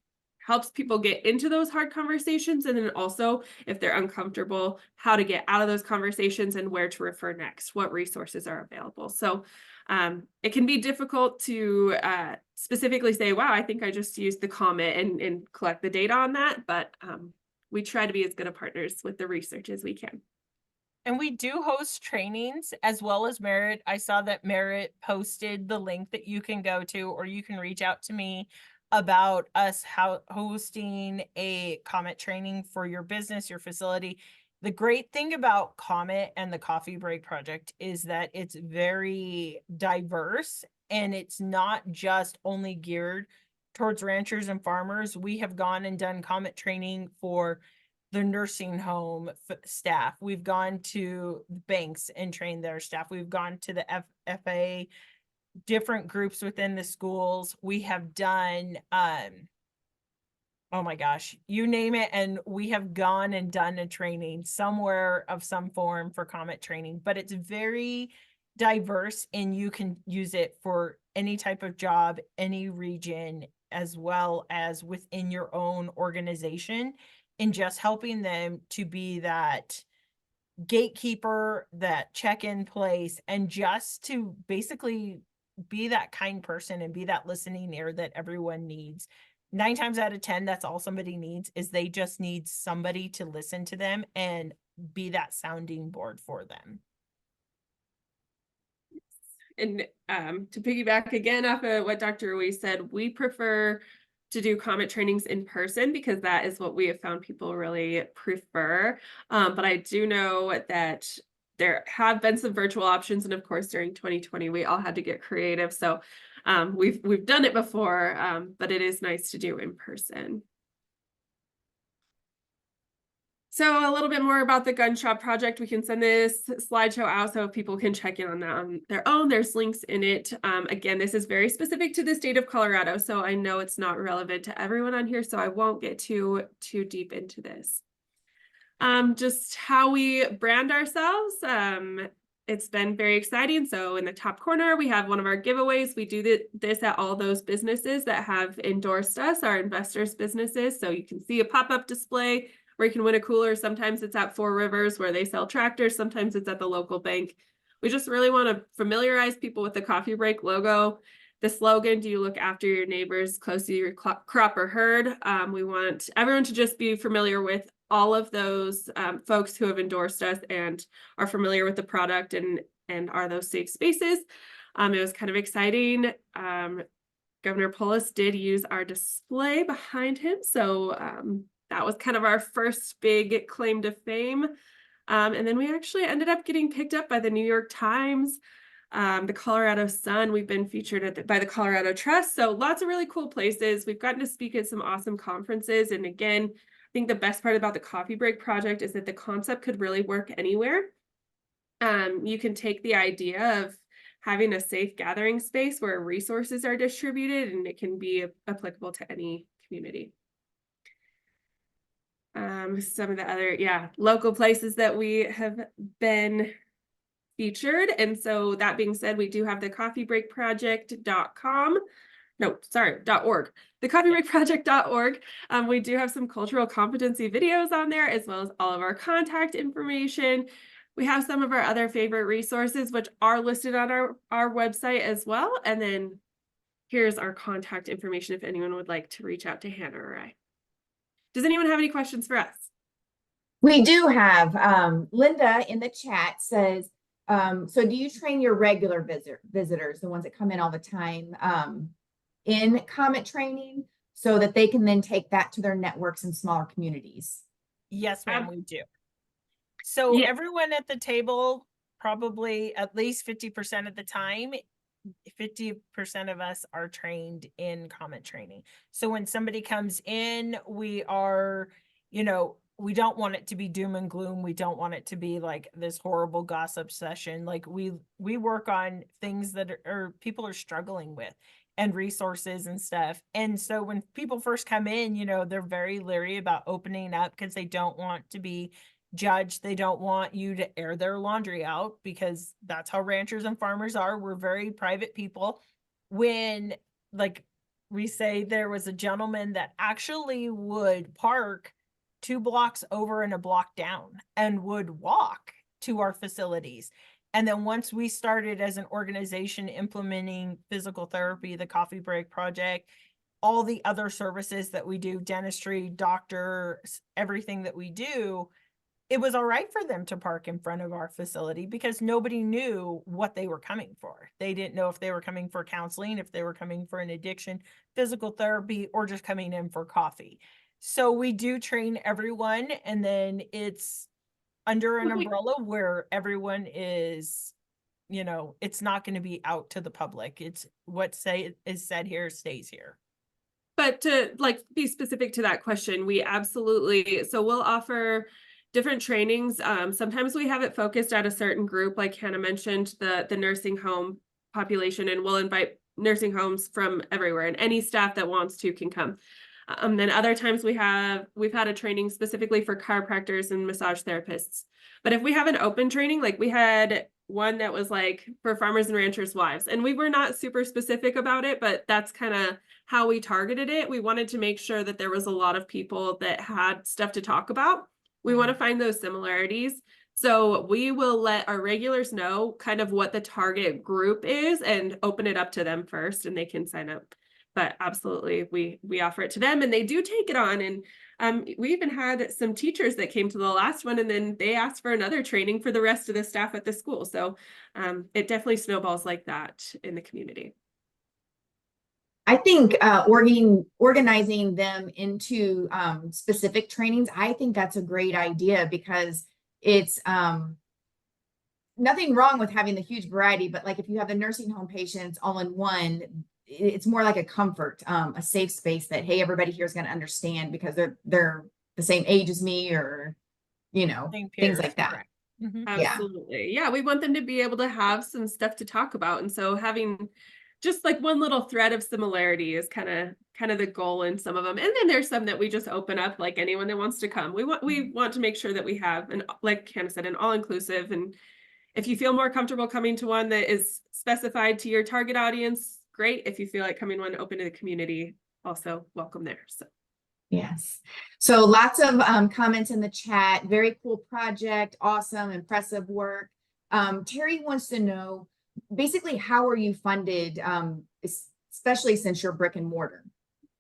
helps people get into those hard conversations, and then also if they're uncomfortable, how to get out of those conversations and where to refer next, what resources are available. So it can be difficult to specifically say, wow, I think I just used the Comet and collect the data on that, but we try to be as good of partners with the research as we can. And we do host trainings as well as Merit. I saw that Merit posted the link that you can go to, or you can reach out to me about us hosting a Comet training for your business, your facility. The great thing about Comet and the Coffee Break Project is that it's very diverse and it's not just only geared towards ranchers and farmers. We have gone and done Comet training for the nursing home staff. We've gone to banks and trained their staff. We've gone to the FA, different groups within the schools. We have done, oh my gosh, you name it. And we have gone and done a training somewhere of some form for Comet training, but it's very diverse and you can use it for any type of job, any region, as well as within your own organization, and just helping them to be that gatekeeper, that check-in place, and just to basically be that kind person and be that listening ear that everyone needs. 9 times out of 10, that's all somebody needs, is they just need somebody to listen to them and be that sounding board for them. And to piggyback again off of what Dr. Ruiz said, we prefer to do Comet trainings in person because that is what we have found people really prefer. But I do know that there have been some virtual options, and of course during 2020 we all had to get creative. So we've done it before, but it is nice to do in person. So a little bit more about the gun shop project. We can send this slideshow out so people can check in on that on their own. There's links in it. Again, this is very specific to the state of Colorado, so I know it's not relevant to everyone on here, so I won't get too deep into this. Just how we brand ourselves. It's been very exciting. So in the top corner, we have one of our giveaways. We do this at all those businesses that have endorsed us, our investors' businesses. So you can see a pop-up display where you can win a cooler. Sometimes it's at Four Rivers where they sell tractors. Sometimes it's at the local bank. We just really want to familiarize people with the Coffee Break logo. The slogan, do you look after your neighbors close to your crop or herd? We want everyone to just be familiar with all of those folks who have endorsed us and are familiar with the product and are those safe spaces. It was kind of exciting. Governor Polis did use our display behind him. So that was kind of our first big claim to fame. And then we actually ended up getting picked up by the New York Times, the Colorado Sun. We've been featured by the Colorado Trust. So lots of really cool places. We've gotten to speak at some awesome conferences. And again, I think the best part about the Coffee Break Project is that the concept could really work anywhere. You can take the idea of having a safe gathering space where resources are distributed, and it can be applicable to any community. Some of the other, local places that we have been featured. And so that being said, we do have the coffeebreakproject.com. no, sorry, .org, thecoffeebreakproject.org. We do have some cultural competency videos on there, as well as all of our contact information. We have some of our other favorite resources, which are listed on our website as well. And then here's our contact information if anyone would like to reach out to Hannah or I. Does anyone have any questions for us? We do have, Linda in the chat says, so do you train your regular visitors, the ones that come in all the time, in comment training so that they can then take that to their networks and smaller communities? Yes, ma'am, we do. So Yeah. everyone at the table, probably at least 50% of the time, 50% of us are trained in comment training. So when somebody comes in, we are, you know, we don't want it to be doom and gloom. We don't want it to be like this horrible gossip session. Like we work on things that are people are struggling with and resources and stuff. And so when people first come in, you know, they're very leery about opening up because they don't want to be judged. They don't want you to air their laundry out because that's how ranchers and farmers are. We're very private people. When, like we say, there was a gentleman that actually would park 2 blocks over and a block down and would walk to our facilities. And then once we started as an organization implementing physical therapy, the Coffee Break Project, all the other services that we do, dentistry, doctors, everything that we do, it was all right for them to park in front of our facility because nobody knew what they were coming for. They didn't know if they were coming for counseling, if they were coming for an addiction, physical therapy, or just coming in for coffee. So we do train everyone, and then it's under an umbrella where everyone is, you know, it's not going to be out to the public. It's what is said here stays here. But to like be specific to that question, we absolutely, so we'll offer different trainings. Sometimes we have it focused at a certain group, like Hannah mentioned, the nursing home population, and we'll invite nursing homes from everywhere, and any staff that wants to can come. Then other times we've had a training specifically for chiropractors and massage therapists. But if we have an open training, like we had one that was like for farmers and ranchers' wives, and we were not super specific about it, but that's kind of how we targeted it. We wanted to make sure that there was a lot of people that had stuff to talk about. We want to find those similarities. So we will let our regulars know kind of what the target group is and open it up to them first, and they can sign up. But absolutely, we offer it to them, and they do take it on. And we even had some teachers that came to the last one, and then they asked for another training for the rest of the staff at the school. So it definitely snowballs like that in the community. I think organizing them into specific trainings, I think that's a great idea because it's nothing wrong with having the huge variety, but like if you have the nursing home patients all in one, it's more like a comfort, a safe space that, hey, everybody here is going to understand because they're the same age as me, or, you know, things like that. Mm-hmm. Absolutely. Yeah, we want them to be able to have some stuff to talk about. And so having just like one little thread of similarity is kind of the goal in some of them. And then there's some that we just open up, like anyone that wants to come. We want to make sure that we have, and like Hannah said, an all-inclusive. And if you feel more comfortable coming to one that is specified to your target audience, great. If you feel like coming one open to the community, also welcome there. So yes. So lots of comments in the chat. Very cool project. Awesome. Impressive work. Terry wants to know, basically, how are you funded, especially since you're brick and mortar?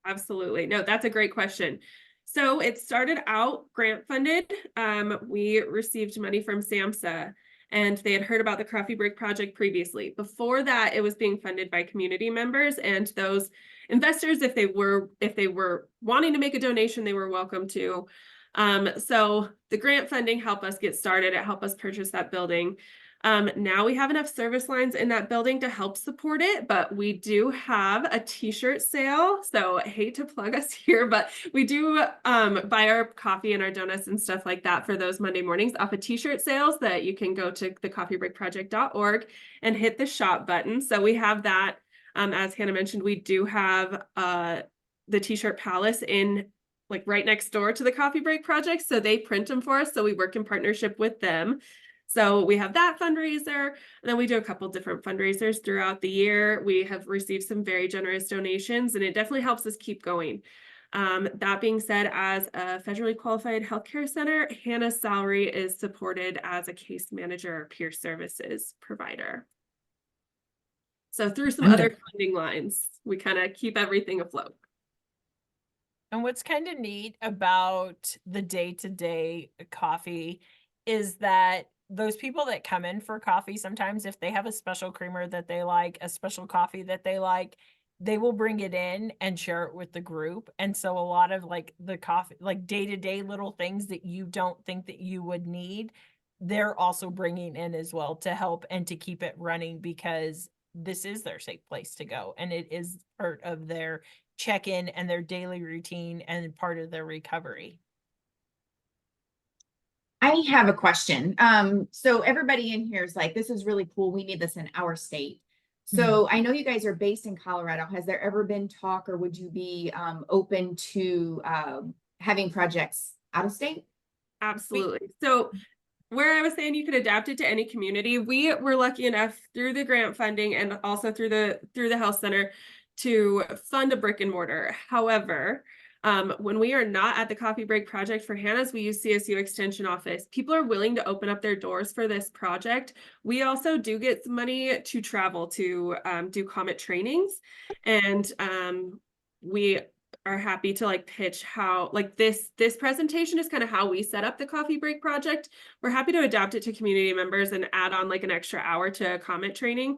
Absolutely. No, that's a great question. So it started out grant funded. We received money from SAMHSA, and they had heard about the Coffee Break Project previously. Before that, it was being funded by community members, and those investors, if they were wanting to make a donation, they were welcome to. So the grant funding helped us get started. It helped us purchase that building. Now we have enough service lines in that building to help support it, but we do have a t-shirt sale. So I hate to plug us here, but we do buy our coffee and our donuts and stuff like that for those Monday mornings off of t-shirt sales that you can go to thecoffeebreakproject.org and hit the shop button. So we have that. As Hannah mentioned, we do have the t-shirt palace in like right next door to the Coffee Break Project. So they print them for us. So we work in partnership with them. So we have that fundraiser, and then we do a couple different fundraisers throughout the year. We have received some very generous donations, and it definitely helps us keep going. That being said, as a federally qualified healthcare center, Hanna's salary is supported as a case manager or peer services provider. So through some other funding lines, we kind of keep everything afloat. And what's kind of neat about the day-to-day coffee is that those people that come in for coffee, sometimes if they have a special creamer that they like, a special coffee that they like, they will bring it in and share it with the group. And so a lot of like the coffee, like day-to-day little things that you don't think that you would need, they're also bringing in as well to help and to keep it running, because this is their safe place to go. And it is part of their check-in and their daily routine and part of their recovery. I have a question. So everybody in here is like, this is really cool. We need this in our state. So I know you guys are based in Colorado. Has there ever been talk, or would you be open to having projects out of state? Absolutely. So where I was saying you could adapt it to any community, we were lucky enough through the grant funding and also through the health center to fund a brick and mortar. However, when we are not at the Coffee Break Project for Hanna's, we use CSU Extension Office. People are willing to open up their doors for this project. We also do get some money to travel to do COMET trainings, and we are happy to like pitch how like this presentation is kind of how we set up the Coffee Break Project. We're happy to adapt it to community members and add on like an extra hour to COMET training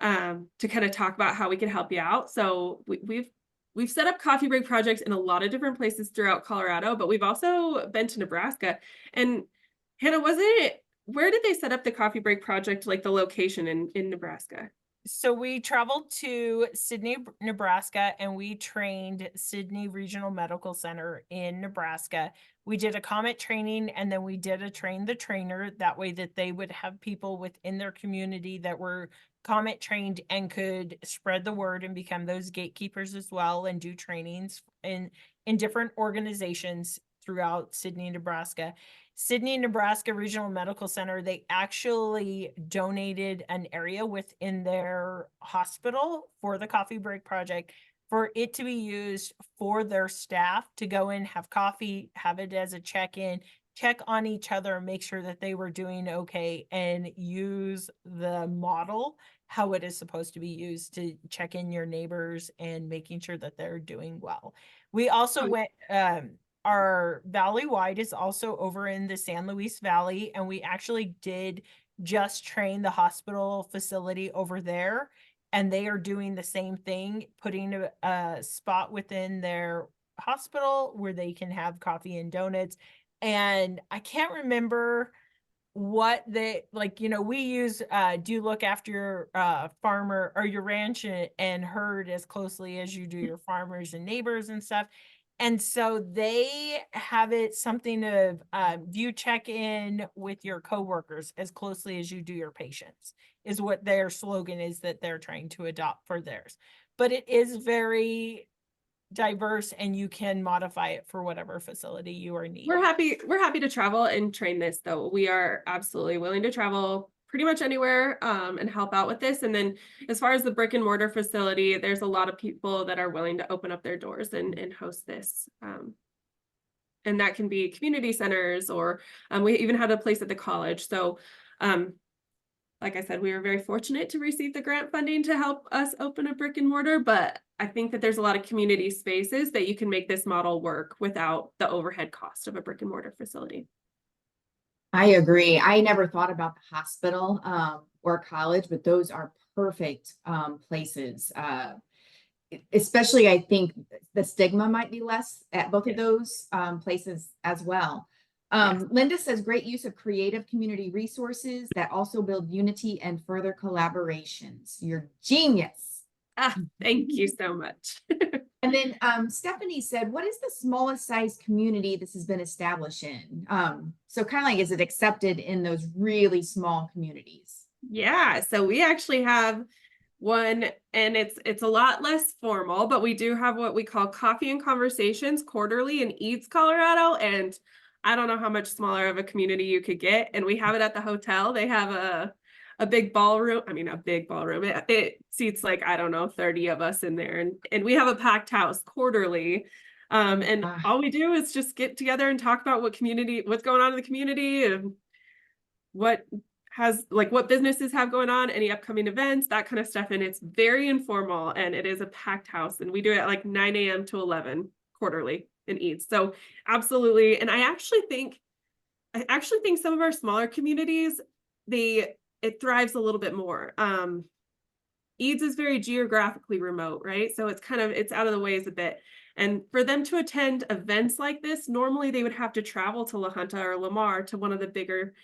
to kind of talk about how we can help you out. So we've set up coffee break projects in a lot of different places throughout Colorado, but we've also been to Nebraska. And Hanna, where did they set up the coffee break project, like the location in Nebraska? So we traveled to Sidney, Nebraska, and we trained Sidney Regional Medical Center in Nebraska. We did a COMET training, and then we did a train the trainer. That way that they would have people within their community that were COMET trained and could spread the word and become those gatekeepers as well, and do trainings in different organizations throughout Sidney, Nebraska. Sidney, Nebraska Regional Medical Center, they actually donated an area within their hospital for the Coffee Break Project for it to be used for their staff to go in, have coffee, have it as a check-in, check on each other, make sure that they were doing okay, and use the model how it is supposed to be used to check in your neighbors and making sure that they're doing well. We also went, our valley-wide is also over in the San Luis Valley, and we actually did just train the hospital facility over there, and they are doing the same thing, putting a spot within their hospital where they can have coffee and donuts. And I can't remember what they like, we use do you look after your farmer or your ranch and herd as closely as you do your farmers and neighbors and stuff. And so they have it something of you check in with your coworkers as closely as you do your patients, is what their slogan is that they're trying to adopt for theirs. But it is very diverse, and you can modify it for whatever facility you are needing. We're happy to travel and train this, though. We are absolutely willing to travel pretty much anywhere and help out with this. And then as far as the brick and mortar facility, there's a lot of people that are willing to open up their doors and host this. And that can be community centers, or we even had a place at the college. So like I said, we were very fortunate to receive the grant funding to help us open a brick and mortar, but I think that there's a lot of community spaces that you can make this model work without the overhead cost of a brick and mortar facility. I agree. I never thought about the hospital or college, but those are perfect places. Especially, I think the stigma might be less at both of those places as well. Linda says, great use of creative community resources that also build unity and further collaborations. You're genius. Thank you so much. And then Stephanie said, what is the smallest size community this has been established in? So kind of like, is it accepted in those really small communities? Yeah, so we actually have one, and it's a lot less formal, but we do have what we call Coffee and Conversations quarterly in Eads, Colorado. And I don't know how much smaller of a community you could get. And we have it at the hotel. They have a big ballroom. I mean, a big ballroom. It seats like, I don't know, 30 of us in there. And we have a packed house quarterly. And all we do is just get together and talk about what's going on in the community and what businesses have going on, any upcoming events, that kind of stuff. And it's very informal, and it is a packed house. And we do it at like 9 a.m. to 11 quarterly in Eads. So absolutely. And I actually think some of our smaller communities, it thrives a little bit more. Eads is very geographically remote, right? So it's out of the ways a bit. And for them to attend events like this, normally they would have to travel to La Junta or Lamar, to one of the bigger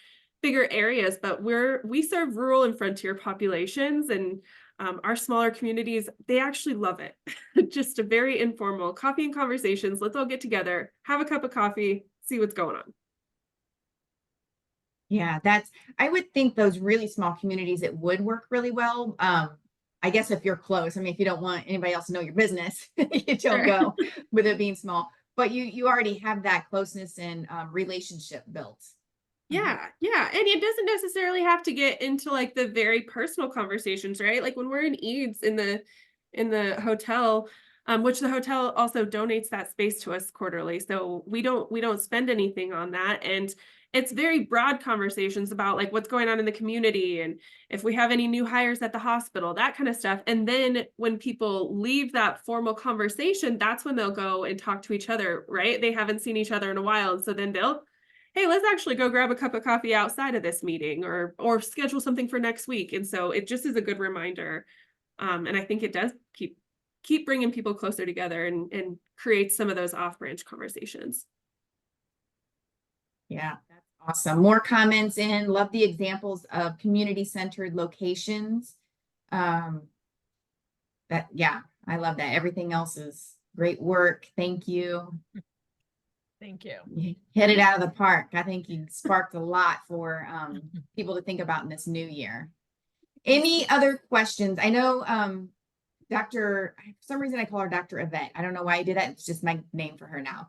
areas, but we serve rural and frontier populations, and our smaller communities, they actually love it. Just a very informal coffee and conversations. Let's all get together, have a cup of coffee, see what's going on. Yeah, I would think those really small communities, it would work really well. I guess if you're close, I mean, if you don't want anybody else to know your business, you don't go with it being small, but you already have that closeness and relationship built. Yeah. And it doesn't necessarily have to get into like the very personal conversations, right? Like when we're in Eads in the hotel, which the hotel also donates that space to us quarterly. So we don't spend anything on that. And it's very broad conversations about like what's going on in the community and if we have any new hires at the hospital, that kind of stuff. And then when people leave that formal conversation, that's when they'll go and talk to each other, right? They haven't seen each other in a while. And so then hey, let's actually go grab a cup of coffee outside of this meeting or schedule something for next week. And so it just is a good reminder. And I think it does keep bringing people closer together and create some of those off-branch conversations. Yeah, that's awesome. More comments in. Love the examples of community-centered locations. Yeah, I love that. Everything else is great work. Thank you. Thank you. You hit it out of the park. I think you sparked a lot for people to think about in this new year. Any other questions? I know for some reason I call her Dr. Ivette. I don't know why I did that. It's just my name for her now.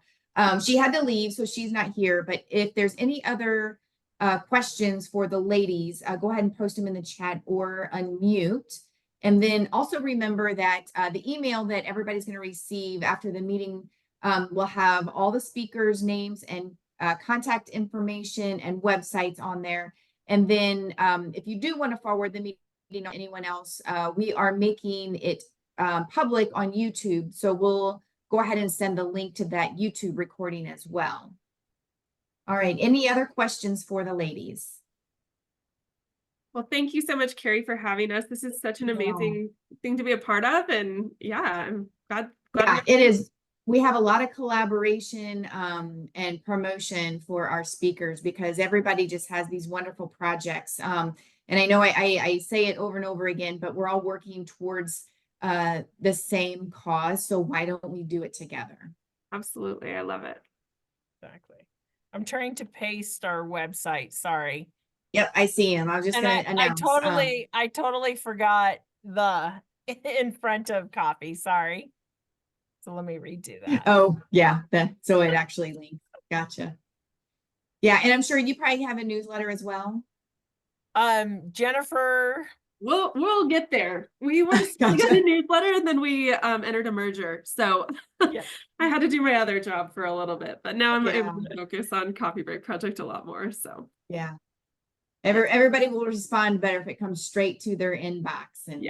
She had to leave, so she's not here. But if there's any other questions for the ladies, go ahead and post them in the chat or unmute. And then also remember that the email that everybody's going to receive after the meeting will have all the speakers' names and contact information and websites on there. And then if you do want to forward the meeting on anyone else, we are making it public on YouTube. So we'll go ahead and send the link to that YouTube recording as well. All right. Any other questions for the ladies? Well, thank you so much, Carrie, for having us. This is such an amazing thing to be a part of. And yeah, I'm glad it is. We have a lot of collaboration and promotion for our speakers because everybody just has these wonderful projects. And I know I say it over and over again, but we're all working towards the same cause. So why don't we do it together? Absolutely. I love it. Exactly. I'm trying to paste our website. Sorry. Yep, I see him. I was just going to announce. I totally forgot the in front of copy. Sorry. So let me redo that. Oh, yeah. So it actually links. Gotcha. Yeah. And I'm sure you probably have a newsletter as well. Jennifer. We'll get there. We got a newsletter and then we entered a merger. So yeah. I had to do my other job for a little bit, but now I'm able to focus on Coffee Break Project a lot more. So yeah. Everybody will respond better if it comes straight to their inbox and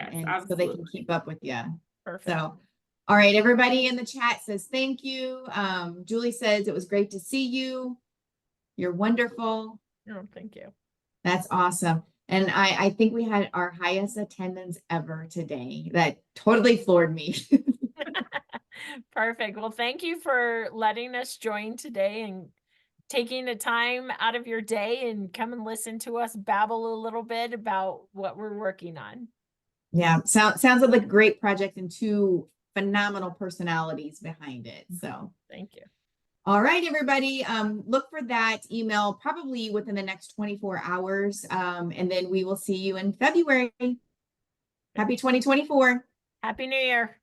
so they can keep up with you. Perfect. So all right, everybody in the chat says thank you. Julie says it was great to see you. You're wonderful. Oh, thank you. That's awesome. And I think we had our highest attendance ever today. That totally floored me. Perfect. Well, thank you for letting us join today and taking the time out of your day and come and listen to us babble a little bit about what we're working on. Yeah, sounds like a great project and two phenomenal personalities behind it. So thank you. All right, everybody. Look for that email probably within the next 24 hours. And then we will see you in February. Happy 2024. Happy New Year.